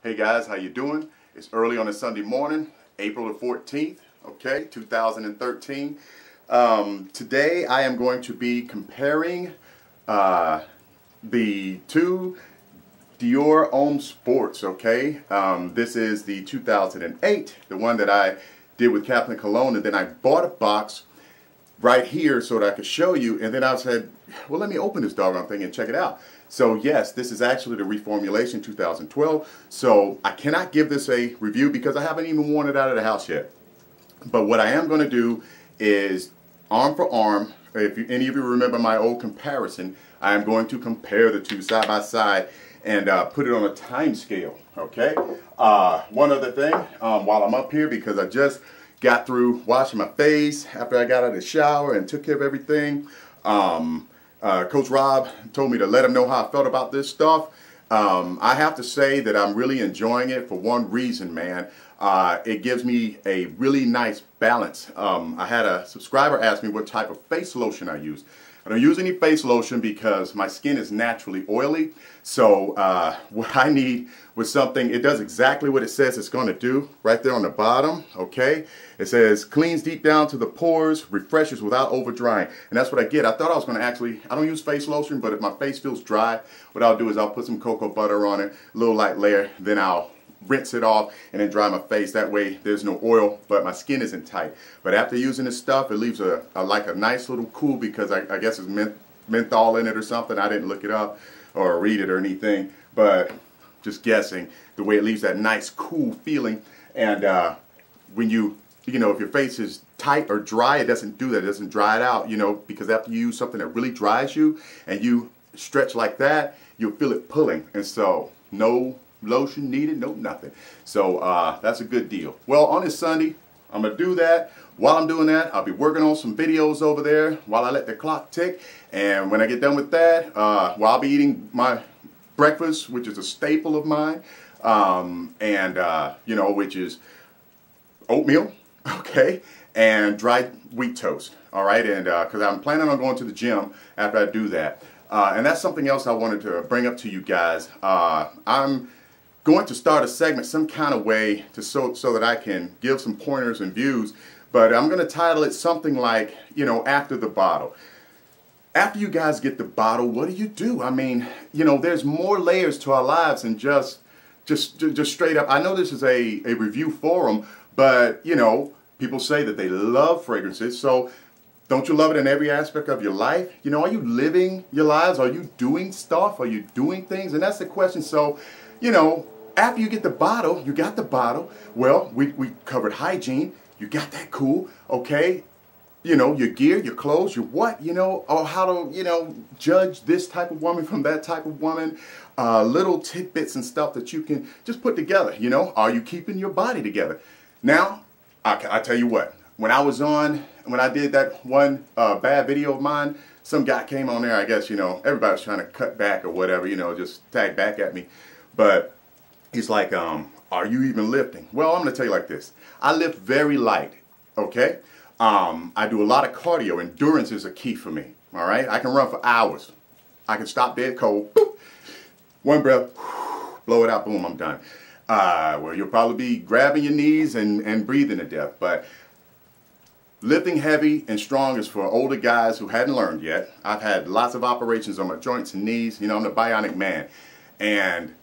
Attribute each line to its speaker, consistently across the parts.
Speaker 1: Hey guys, how you doing? It's early on a Sunday morning, April the 14th, okay, 2013. Today I am going to be comparing the two Dior Homme Sports, okay? This is the 2008, the one that I did with Captain Cologne, and then I bought a box right here so that I could show you, and then I said, well, let me open this doggone thing and check it out. So yes, this is actually the reformulation 2012, so I cannot give this a review because I haven't even worn it out of the house yet. But what I am going to do is, arm for arm, if any of you remember my old comparison, I am going to compare the two side by side and put it on a time scale, okay? One other thing, while I'm up here, because I just got through washing my face after I got out of the shower and took care of everything. Coach Rob told me to let him know how I felt about this stuff. I have to say that I'm really enjoying it for one reason, man. It gives me a really nice balance. I had a subscriber ask me what type of face lotion I use. I don't use any face lotion because my skin is naturally oily. So what I need was something, it does exactly what it says it's going to do right there on the bottom, okay? It says cleans deep down to the pores, refreshes without over drying. And that's what I get. I thought I was going to actually, I don't use face lotion, but if my face feels dry, what I'll do is I'll put some cocoa butter on it, a little light layer, then I'll rinse it off and then dry my face. That way there's no oil, but my skin isn't tight. But after using this stuff, it leaves like a nice little cool, because I guess it's menthol in it or something. I didn't look it up or read it or anything, but just guessing, the way it leaves that nice cool feeling. And when you know, if your face is tight or dry, it doesn't do that. It doesn't dry it out, you know, because after you use something that really dries you and you stretch like that, you'll feel it pulling. And so no lotion needed, no nothing. So that's a good deal. Well, on this Sunday, I'm gonna do that. While I'm doing that, I'll be working on some videos over there while I let the clock tick. And when I get done with that, well, I'll be eating my breakfast, which is a staple of mine, you know, which is oatmeal, okay, and dried wheat toast. All right, and because I'm planning on going to the gym after I do that. And that's something else I wanted to bring up to you guys. I'm going to start a segment some kind of way to so that I can give some pointers and views, but I'm going to title it something like, you know, after the bottle. After you guys get the bottle, what do? I mean, you know, there's more layers to our lives than just straight up. I know this is a review forum, but you know, people say that they love fragrances, so don't you love it in every aspect of your life? You know, are you living your lives? Are you doing stuff? Are you doing things? And that's the question. So, you know, after you get the bottle, you got the bottle. Well, we covered hygiene. You got that cool, okay? You know, your gear, your clothes, your what, you know, or how to, you know, judge this type of woman from that type of woman. Little tidbits and stuff that you can just put together, you know. Are you keeping your body together? Now, I tell you what, when I did that one bad video of mine, some guy came on there, I guess, you know, everybody's trying to cut back or whatever, you know, just tag back at me. But he's like, are you even lifting? Well, I'm going to tell you like this. I lift very light, okay? I do a lot of cardio. Endurance is a key for me, all right? I can run for hours. I can stop dead cold. Boop. One breath, blow it out, boom, I'm done. Well, you'll probably be grabbing your knees and breathing to death. But lifting heavy and strong is for older guys who hadn't learned yet. I've had lots of operations on my joints and knees. You know, I'm the bionic man. And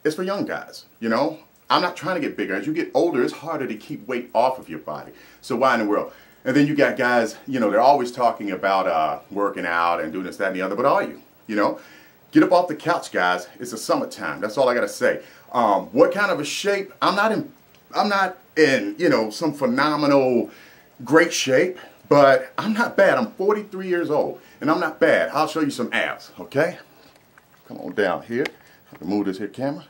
Speaker 1: it's for young guys, you know. I'm not trying to get bigger. As you get older, it's harder to keep weight off of your body. So why in the world? And then you got guys, you know, they're always talking about working out and doing this, that, and the other. But are you? You know, get up off the couch, guys. It's the summertime. That's all I got to say. What kind of a shape? I'm not in, you know, some phenomenal, great shape, but I'm not bad. I'm 43 years old, and I'm not bad. I'll show you some abs, okay? Come on down here. I can move this here camera.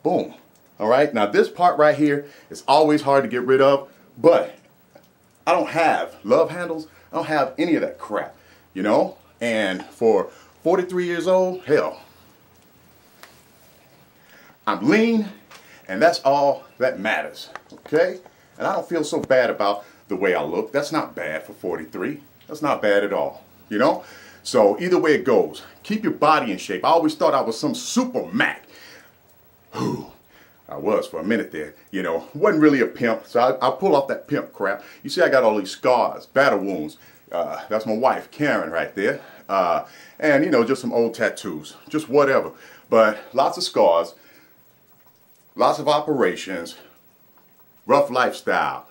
Speaker 1: Boom. All right, now this part right here is always hard to get rid of, but I don't have love handles. I don't have any of that crap, you know? And for 43 years old, hell, I'm lean, and that's all that matters, okay? And I don't feel so bad about the way I look. That's not bad for 43. That's not bad at all, you know? So either way it goes, keep your body in shape. I always thought I was some super Mac. I was for a minute there, you know, wasn't really a pimp, so I pull off that pimp crap. You see I got all these scars, battle wounds. That's my wife, Karen, right there. And, you know, just some old tattoos, just whatever. But lots of scars, lots of operations, rough lifestyle.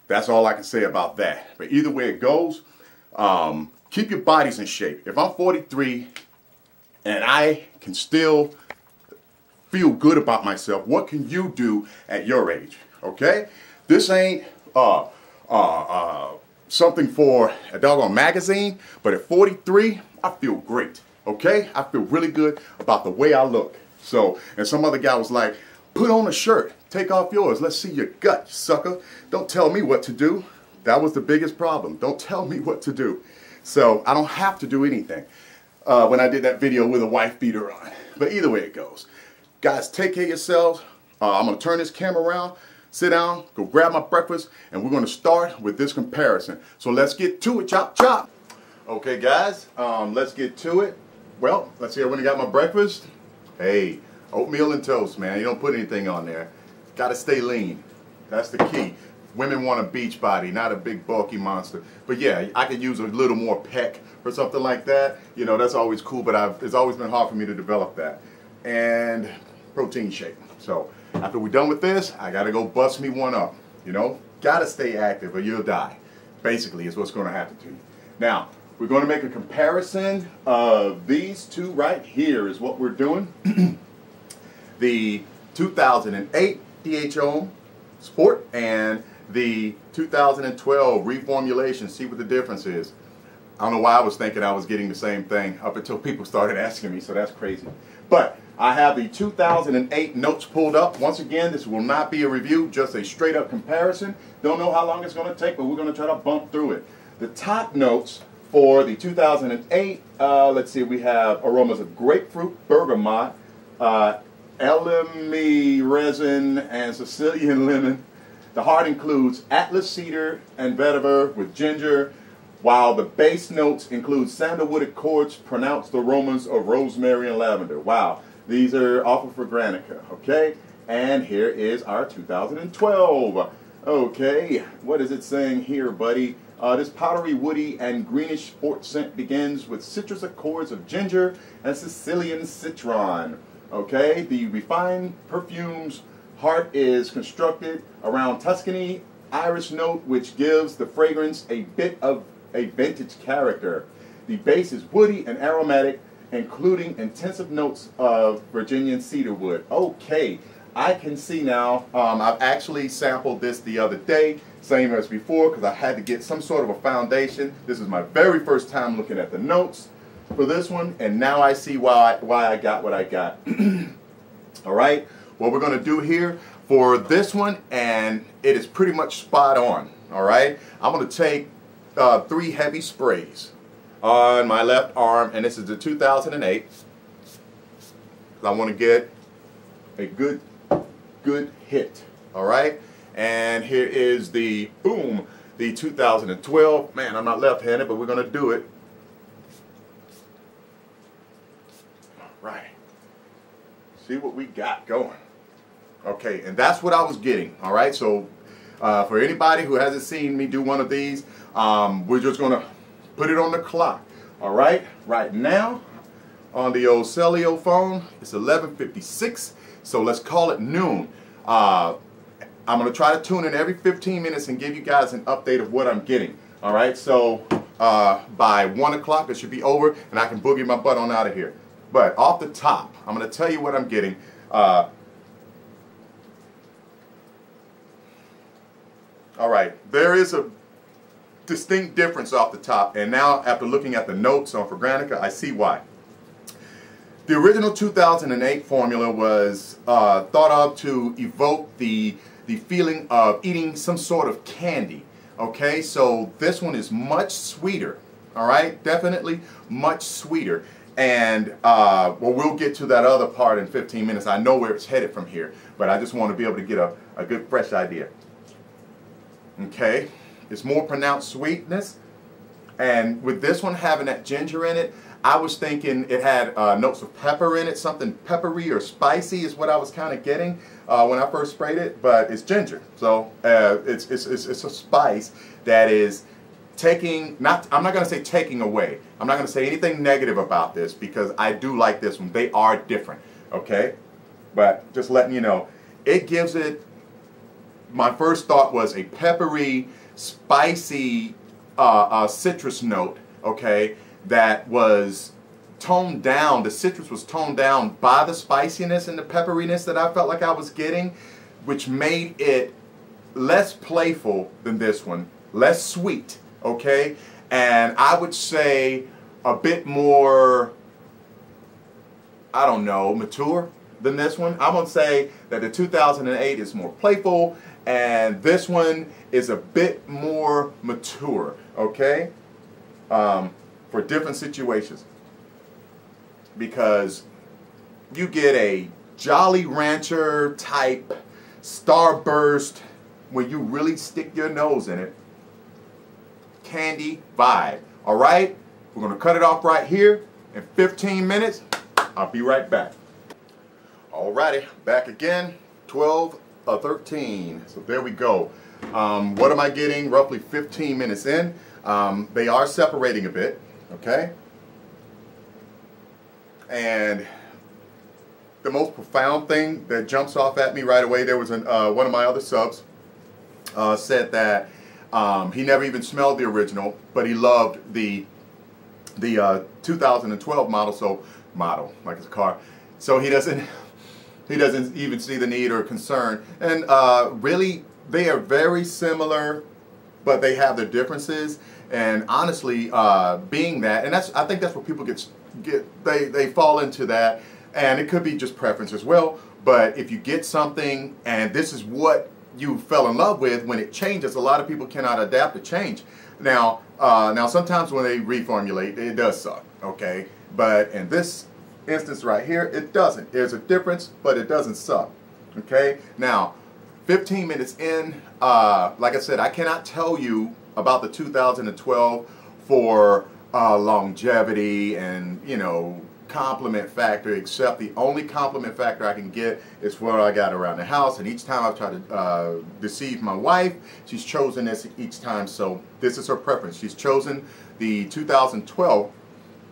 Speaker 1: That's all I can say about that. But either way it goes, keep your bodies in shape. If I'm 43 and I can still feel good about myself, what can you do at your age? Okay? This ain't something for a doggone magazine, but at 43, I feel great. Okay? I feel really good about the way I look. So, and some other guy was like, put on a shirt, take off yours, let's see your gut, sucker. Don't tell me what to do. That was the biggest problem. Don't tell me what to do. So I don't have to do anything when I did that video with a wife beater on. But either way it goes. Guys, take care of yourselves. I'm going to turn this camera around, sit down, go grab my breakfast, and we're going to start with this comparison. So let's get to it, chop, chop. Okay, guys, let's get to it. Well, let's see, I went and got my breakfast. Hey, oatmeal and toast, man. You don't put anything on there. Got to stay lean. That's the key. Women want a beach body, not a big bulky monster. But yeah, I could use a little more pec or something like that. You know, that's always cool, but it's always been hard for me to develop that. And protein shake. So after we're done with this, I gotta go bust me one up. You know, gotta stay active or you'll die. Basically, is what's gonna happen to you. Now, we're gonna make a comparison of these two right here is what we're doing. The 2008 Dior Homme Sport and the 2012 reformulation. See what the difference is. I don't know why I was thinking I was getting the same thing up until people started asking me, so that's crazy. But I have the 2008 notes pulled up. Once again, this will not be a review, just a straight up comparison. Don't know how long it's going to take, but we're going to try to bump through it. The top notes for the 2008, let's see, we have aromas of grapefruit, bergamot, elemi resin, and Sicilian lemon. The heart includes Atlas cedar and vetiver with ginger, while the base notes include sandalwood accords, pronounced aromas of rosemary and lavender. Wow, these are off of Granica, okay? And here is our 2012. Okay, what is it saying here, buddy? This powdery, woody, and greenish sport scent begins with citrus accords of ginger and Sicilian citron. Okay, the refined perfume's heart is constructed around Tuscany iris note, which gives the fragrance a bit of a vintage character. The base is woody and aromatic, including intensive notes of Virginian cedarwood. Okay, I can see now. I've actually sampled this the other day, same as before, because I had to get some sort of a foundation. This is my very first time looking at the notes for this one, and now I see why I got what I got. All right, what we're going to do here for this one, and it is pretty much spot on. All right, I'm going to take 3 heavy sprays on my left arm, and this is the 2008. I want to get a good hit. All right, and here is the boom, the 2012. Man, I'm not left-handed, but we're going to do it. All right, see what we got going. Okay, and that's what I was getting. All right, so for anybody who hasn't seen me do one of these, we're just going to put it on the clock. All right, right now on the old Celio phone, it's 11:56, so let's call it noon. I'm going to try to tune in every 15 minutes and give you guys an update of what I'm getting. All right, so by 1 o'clock it should be over and I can boogie my butt on out of here. But off the top, I'm going to tell you what I'm getting. All right, there is a distinct difference off the top, and now after looking at the notes on Granica, I see why. The original 2008 formula was thought of to evoke the feeling of eating some sort of candy. Okay, so this one is much sweeter. All right, definitely much sweeter. And well, we'll get to that other part in 15 minutes. I know where it's headed from here, but I just want to be able to get a good fresh idea. Okay, it's more pronounced sweetness, and with this one having that ginger in it, I was thinking it had notes of pepper in it, something peppery or spicy is what I was kind of getting when I first sprayed it, but it's ginger. So it's a spice that is taking, I'm not going to say taking away. I'm not going to say anything negative about this because I do like this one. They are different, okay? But just letting you know, it gives it, my first thought was a peppery, spicy citrus note, okay, that was toned down. The citrus was toned down by the spiciness and the pepperiness that I felt like I was getting, which made it less playful than this one, less sweet, okay, and I would say a bit more, I don't know, mature than this one. I'm going to say that the 2008 is more playful and this one is a bit more mature, okay, for different situations, because you get a Jolly Rancher type Starburst when you really stick your nose in it candy vibe. All right, we're going to cut it off right here in 15 minutes. I'll be right back. Alrighty, back again, 12 or 13. So there we go. What am I getting? Roughly 15 minutes in. They are separating a bit, okay? And the most profound thing that jumps off at me right away, there was one of my other subs said that he never even smelled the original, but he loved the 2012 model, like it's a car. So he doesn't even see the need or concern. And really, they are very similar, but they have their differences. And honestly, being that, and I think that's where people they fall into that, and it could be just preference as well. But if you get something and this is what you fell in love with, when it changes, a lot of people cannot adapt to change. Now sometimes when they reformulate, it does suck, okay? But in this instance right here, it doesn't. There's a difference, but it doesn't suck, okay? Now, 15 minutes in, like I said, I cannot tell you about the 2012 for longevity and, you know, compliment factor, except the only compliment factor I can get is what I got around the house, and each time I've tried to deceive my wife, she's chosen this each time, so this is her preference. She's chosen the 2012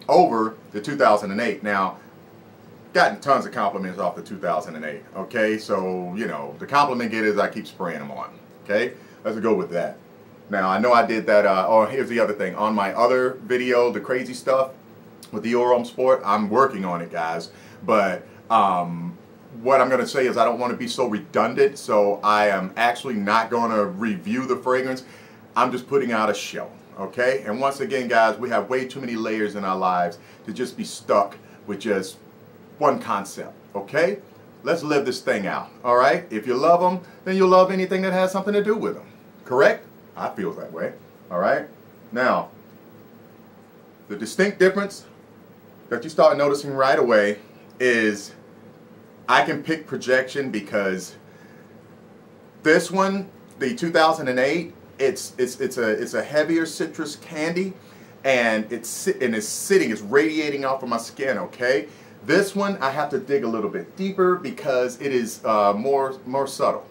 Speaker 1: over the 2008. Now, gotten tons of compliments off the 2008, okay, so, you know, the compliment get is I keep spraying them on, okay, let's go with that. Now, I know I did that, oh, here's the other thing, on my other video, the crazy stuff with the Dior Homme Sport, I'm working on it, guys, but what I'm going to say is I don't want to be so redundant, so I am actually not going to review the fragrance. I'm just putting out a show, okay? And once again, guys, we have way too many layers in our lives to just be stuck with just one concept, okay? Let's live this thing out, all right? If you love them, then you'll love anything that has something to do with them, correct? I feel that way, all right? Now, the distinct difference that you start noticing right away is I can pick projection, because this one, the 2008, it's a heavier citrus candy, and it's sitting, it's radiating off of my skin, okay? This one I have to dig a little bit deeper because it is more subtle.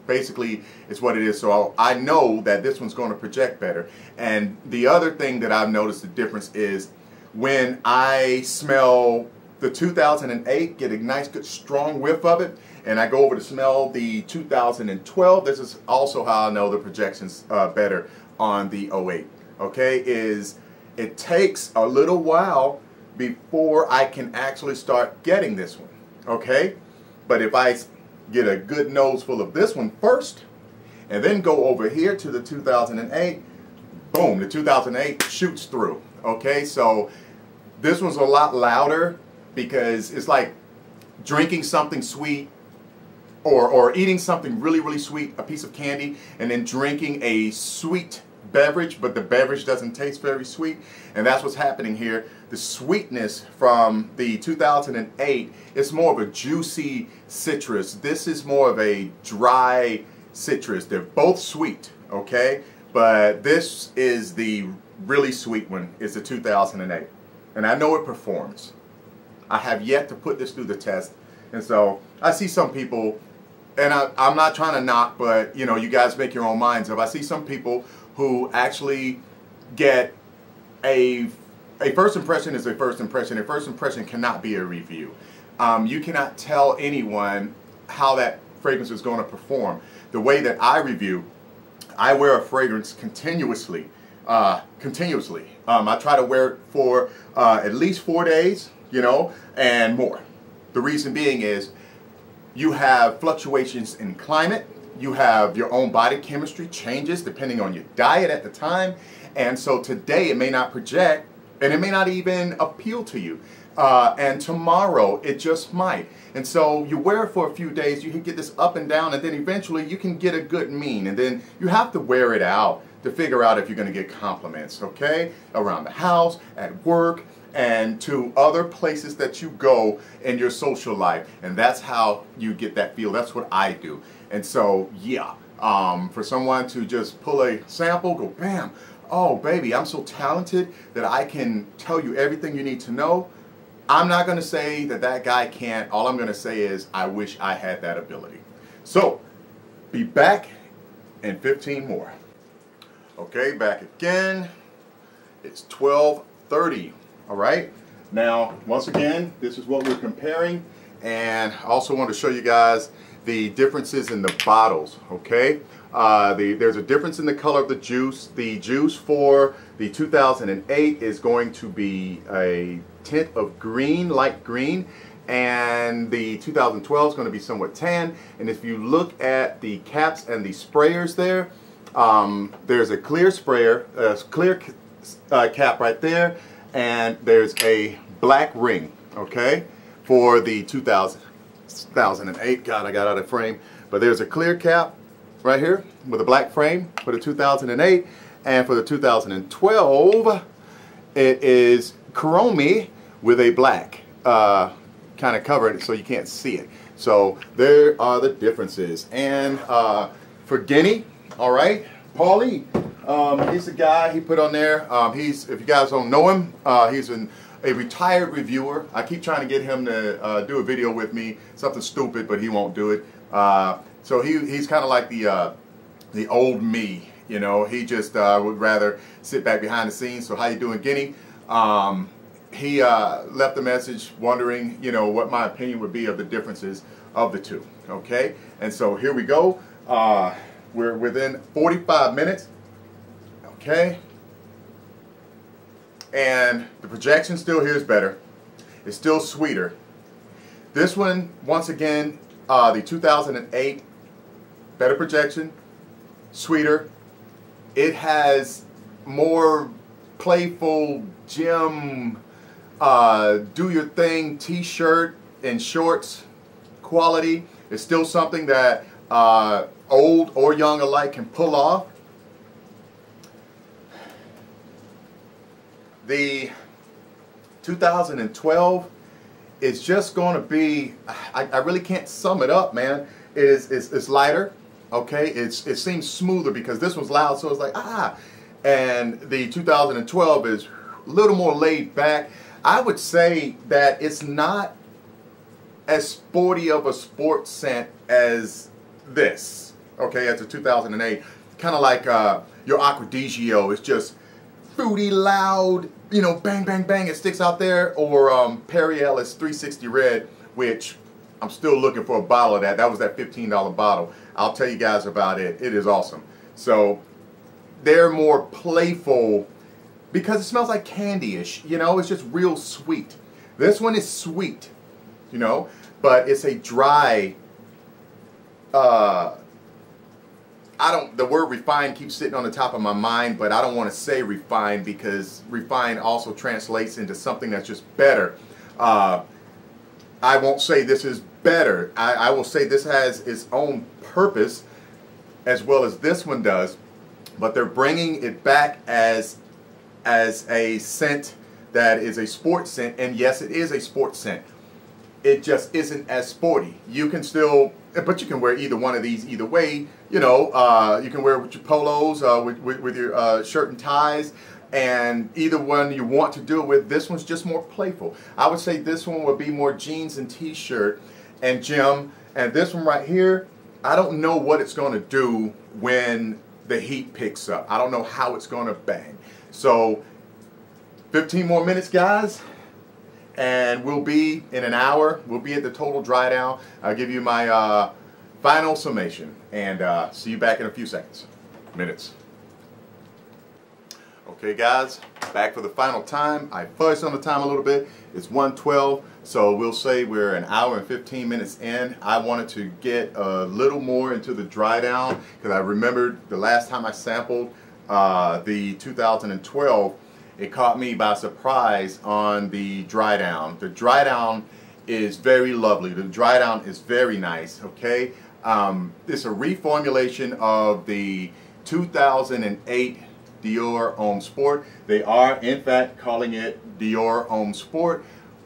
Speaker 1: Basically, it's what it is. So I know that this one's going to project better. And the other thing that I've noticed the difference is when I smell the 2008, get a nice good strong whiff of it, and I go over to smell the 2012, this is also how I know the projection's better on the 08. Okay, it takes a little while before I can actually start getting this one. Okay, but if I get a good nose full of this one first, and then go over here to the 2008, boom, the 2008 shoots through. Okay, so this one's a lot louder because it's like drinking something sweet or eating something really, really sweet, a piece of candy, and then drinking a sweet beverage, but the beverage doesn't taste very sweet. And that's what's happening here. The sweetness from the 2008 is more of a juicy citrus. This is more of a dry citrus. They're both sweet, okay? But this is the really sweet one, is the 2008. and I know it performs. I have yet to put this through the test, and so I see some people, and I'm not trying to knock, but you know, you guys make your own minds up. I see some people who actually get a first impression is a first impression. A first impression cannot be a review. You cannot tell anyone how that fragrance is going to perform. The way that I review, I wear a fragrance continuously. I try to wear it for at least 4 days, you know, and more. The reason being is you have fluctuations in climate, you have your own body chemistry changes depending on your diet at the time, and so today it may not project and it may not even appeal to you, and tomorrow it just might. And so you wear it for a few days, you can get this up and down, and then eventually you can get a good mean, and then you have to wear it out to figure out if you're going to get compliments, okay? Around the house, at work, and to other places that you go in your social life. And that's how you get that feel. That's what I do. And so, yeah, for someone to just pull a sample, go bam, oh baby, I'm so talented that I can tell you everything you need to know. I'm not going to say that that guy can't. All I'm going to say is I wish I had that ability. So, be back in 15 more. Okay, back again. It's 12:30. All right. Now, once again, this is what we're comparing, and I also want to show you guys the differences in the bottles. Okay, there's a difference in the color of the juice. The juice for the 2008 is going to be a tint of green, light green, and the 2012 is going to be somewhat tan. And if you look at the caps and the sprayers there, there's a clear sprayer, clear cap right there, and there's a black ring, okay, for the 2008. God, I got out of frame. But there's a clear cap right here with a black frame for the 2008, and for the 2012, it is chromey with a black kind of covering it so you can't see it. So there are the differences. And for Guinea, all right, Paulie, he's the guy he put on there. If you guys don't know him, he's a retired reviewer. I keep trying to get him to do a video with me, something stupid, but he won't do it. So he's kind of like the old me, you know. He just would rather sit back behind the scenes. So how you doing, Guinea? He left a message wondering, you know, what my opinion would be of the differences of the two. Okay, and so here we go. We're within 45 minutes. Okay, and the projection still here is better. It's still sweeter. This one, once again, the 2008, better projection, sweeter. It has more playful gym, do your thing t-shirt and shorts quality. It's still something that old or young alike can pull off. The 2012 is just going to be, I really can't sum it up, man. It's lighter, okay? It seems smoother because this one's loud, so it's like, ah. And the 2012 is a little more laid back. I would say that it's not as sporty of a sport scent as this, okay, as the 2008. Kind of like your Acquadigio. It's just fruity, loud, you know, bang, bang, bang, it sticks out there. Or Perrier is 360 Red, which I'm still looking for a bottle of that. That was that $15 bottle. I'll tell you guys about it. It is awesome. So they're more playful because it smells like candy-ish, you know, it's just real sweet. This one is sweet, you know, but it's a dry, the word refined keeps sitting on the top of my mind, but I don't want to say refined because refined also translates into something that's just better. I won't say this is better. I will say this has its own purpose as well as this one does, but they're bringing it back as a scent that is a sports scent, and yes, it is a sports scent. It just isn't as sporty. You can still, but you can wear either one of these either way. You know, you can wear it with your polos, with your shirt and ties, and either one you want to do it with. This one's just more playful. I would say this one would be more jeans and t-shirt and gym, and this one right here, I don't know what it's going to do when the heat picks up. I don't know how it's going to bang. So 15 more minutes, guys, and we'll be in an hour. We'll be at the total dry down. I'll give you my final summation, and see you back in a few minutes. Okay, guys, back for the final time. I fuzzed on the time a little bit. It's 1:12, so we'll say we're an hour and 15 minutes in. I wanted to get a little more into the dry down because I remembered the last time I sampled the 2012, it caught me by surprise on the dry down. The dry down is very lovely. The dry down is very nice, okay? It's a reformulation of the 2008 Dior Homme Sport. They are in fact calling it Dior Homme Sport,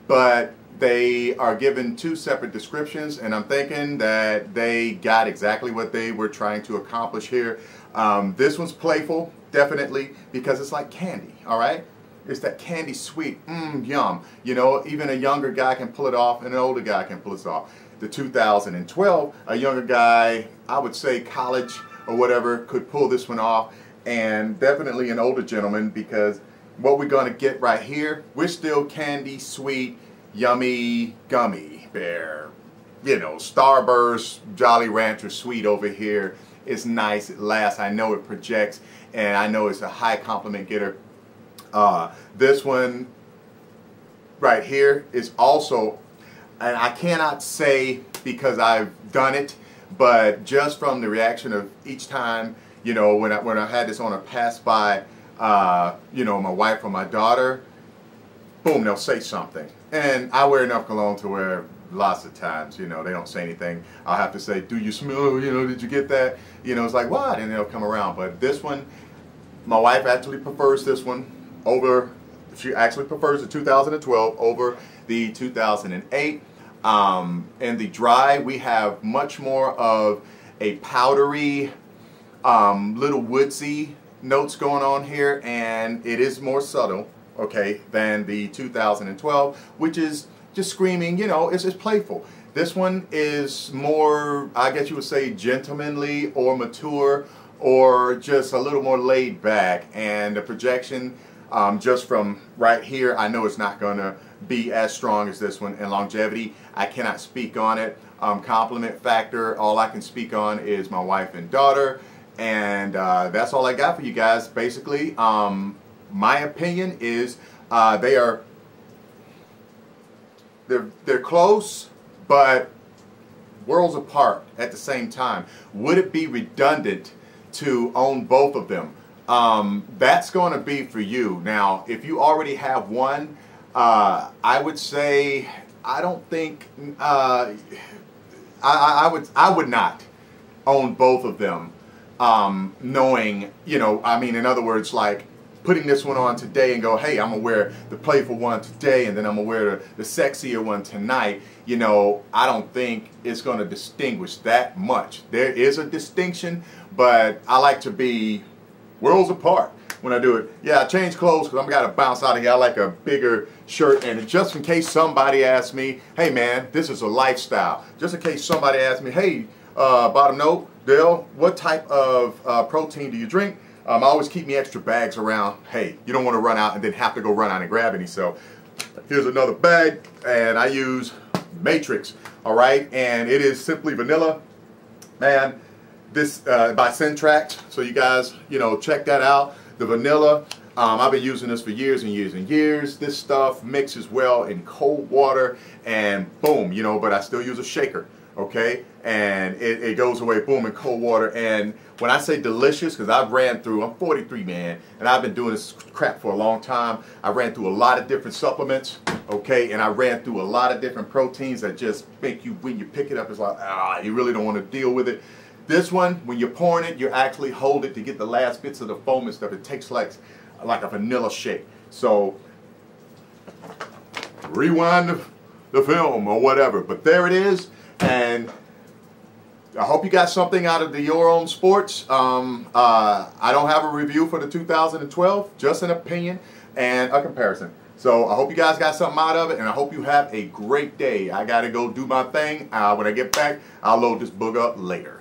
Speaker 1: but they are given two separate descriptions, and I'm thinking that they got exactly what they were trying to accomplish here. This one's playful, definitely, because it's like candy, all right? It's that candy sweet, yum. You know, even a younger guy can pull it off, and an older guy can pull it off. The 2012, a younger guy, I would say college or whatever, could pull this one off, and definitely an older gentleman, because what we're going to get right here, we're still candy sweet, yummy, gummy bear. You know, Starburst, Jolly Rancher sweet over here. It's nice, it lasts, I know it projects, and I know it's a high compliment getter. This one right here is also, and I cannot say because I've done it, but just from the reaction of each time, you know, when I had this on a pass by, you know, my wife or my daughter, boom, they'll say something. And I wear enough cologne to where lots of times, you know, they don't say anything. I'll have to say, do you smell, you know, did you get that? You know, it's like, what? And they'll come around. But this one, my wife actually prefers this one over, she actually prefers the 2012 over the 2008. In the dry, we have much more of a powdery, little woodsy notes going on here, and it is more subtle, okay, than the 2012, which is just screaming, you know, it's just playful. This one is more, I guess you would say, gentlemanly or mature, or just a little more laid back, and the projection, just from right here, I know it's not going to be as strong as this one. And longevity, I cannot speak on it. Compliment factor, all I can speak on is my wife and daughter, and that's all I got for you guys. Basically, my opinion is they're close, but worlds apart at the same time. Would it be redundant to own both of them? That's going to be for you. Now, if you already have one, I would say I don't think I would not own both of them, knowing, you know, I mean, in other words, like putting this one on today and go, hey, I'm gonna wear the playful one today, and then I'm gonna wear the sexier one tonight. You know, I don't think it's gonna distinguish that much. There is a distinction, but I like to be worlds apart when I do it. Yeah, I change clothes because I'm got to bounce out of here. I like a bigger shirt, and just in case somebody asks me, hey man, this is a lifestyle. Just in case somebody asks me, hey, bottom note, Dale, what type of protein do you drink? I always keep me extra bags around. Hey, you don't want to run out and then have to go run out and grab any. So here's another bag, and I use Matrix, all right? And it is simply vanilla. Man, this by Centract, so you guys, you know, check that out. The vanilla, I've been using this for years and years and years. This stuff mixes well in cold water, and boom, you know, but I still use a shaker, okay? And it goes away, boom, in cold water. And when I say delicious, because I've ran through, I'm 43, man, and I've been doing this crap for a long time. I ran through a lot of different supplements, okay, and I ran through a lot of different proteins that just make you, when you pick it up, it's like, you really don't want to deal with it. This one, when you're pouring it, you actually hold it to get the last bits of the foam and stuff. It takes like a vanilla shake. So rewind the film or whatever. But there it is. And I hope you got something out of the Dior Homme Sports. I don't have a review for the 2012, just an opinion and a comparison. So I hope you guys got something out of it, and I hope you have a great day. I got to go do my thing. When I get back, I'll load this book up later.